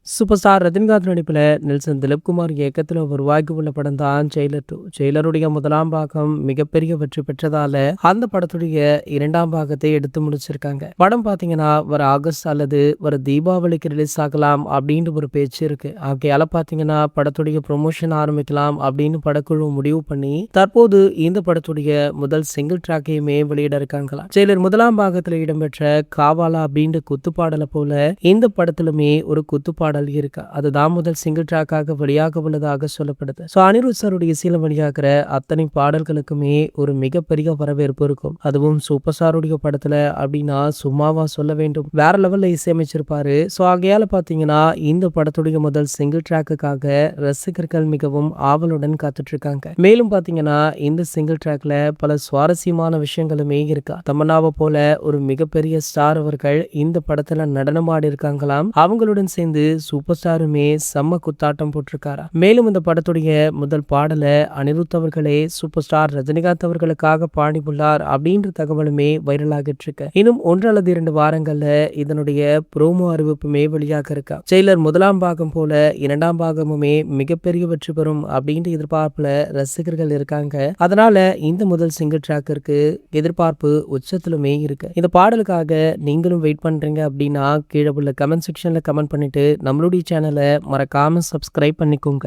Super star Rajinikanth நடிப்பில் Nelson Dilipkumar இயக்கத்தில் உருவாக்கி உள்ள படம் தான் ஜெயிலர் 2. ஜெயிலருடைய முதலாம் பாகம் மிகப்பெரிய வெற்றி பெற்றதால அந்த படத்துடைய இரண்டாம் பாகத்தை எடுத்து முடிச்சிருக்காங்க. படம் பாத்தீங்கன்னா வர ஆகஸ்ட் அல்லது வர தீபாவளிக்கு ரிலீஸ் ஆகலாம் அப்படின்னு ஒரு பேச்சு இருக்கு. ஆகையால பாத்தீங்கன்னா படத்துடைய ப்ரொமோஷன் ஆரம்பிக்கலாம் அப்படின்னு படக்குழு முடிவு பண்ணி தற்போது இந்த படத்துடைய முதல் சிங்கிள் ட்ராக்கையுமே வெளியிட இருக்காங்களாம். ஜெயிலர் முதலாம் பாகத்தில் இடம்பெற்ற காவாலா அப்படின்ற குத்துப்பாடலை போல இந்த படத்திலுமே ஒரு குத்துப்பாடல் இருக்கு. அதுதான் முதல் சிங்கிள் ட்ராக்காக வெளியாக உள்ளதாக சொல்லப்படுது. அனிருத் சாருடைய இசையில வெளியாகிற அத்தனை பாடல்களுக்குமே ஒரு மிகப்பெரிய வரவேற்பு இருக்கும். அதுவும் சூப்பர் ஸ்டாருடைய படத்துல அப்படின்னா சும்மாவா சொல்ல வேண்டும், வேற லெவல்ல இசையமைச்சிருப்பாரு. ஆகையால பாத்தீங்கன்னா இந்த படத்துடைய முதல் சிங்கிள் ட்ராக்குக்காக ரசிகர்கள் மிகவும் ஆவலுடன் காத்துட்டு இருக்காங்க. மேலும் பாத்தீங்கன்னா இந்த சிங்கிள் ட்ராக்ல பல சுவாரஸ்யமான விஷயங்களுமே இருக்கா. தமன்னாவை போல ஒரு மிகப்பெரிய ஸ்டார் அவர்கள் இந்த படத்துல நடனமாடி இருக்காங்களாம். அவங்களுடன் சேர்ந்து சூப்பர் ஸ்டாருமே செம்ம குத்தாட்டம் போட்டிருக்காரா. மேலும் இந்த படத்துடைய முதல் பாடலை அனிருத் அவர்களே சூப்பர் ஸ்டார் ரஜினிகாந்த் அவர்களுக்காக பாடியுள்ளார் அப்படின்ற தகவலுமே வைரல் ஆகிட்டு இருக்கு. இன்னும் 1 அல்லது 2 வாரங்கள்ல இதனுடைய ப்ரோமோ அறிவிப்புமே வெளியாக இருக்கா. ஜெயிலர் முதலாம் பாகம் போல இரண்டாம் பாகமுமே மிகப்பெரிய வெற்றி பெறும் அப்படின்ற எதிர்பார்ப்புல ரசிகர்கள் இருக்காங்க. அதனால இந்த முதல் சிங்கிள் ட்ராக்கிற்கு எதிர்பார்ப்பு உச்சத்திலுமே இருக்கு. இந்த பாடலுக்காக நீங்களும் வெயிட் பண்றீங்க அப்படின்னா கீழே உள்ள கமெண்ட் செக்ஷன்ல கமெண்ட் பண்ணிட்டு நம்மளுடைய சேனலை மறக்காம சப்ஸ்கிரைப் பண்ணிக்கோங்க.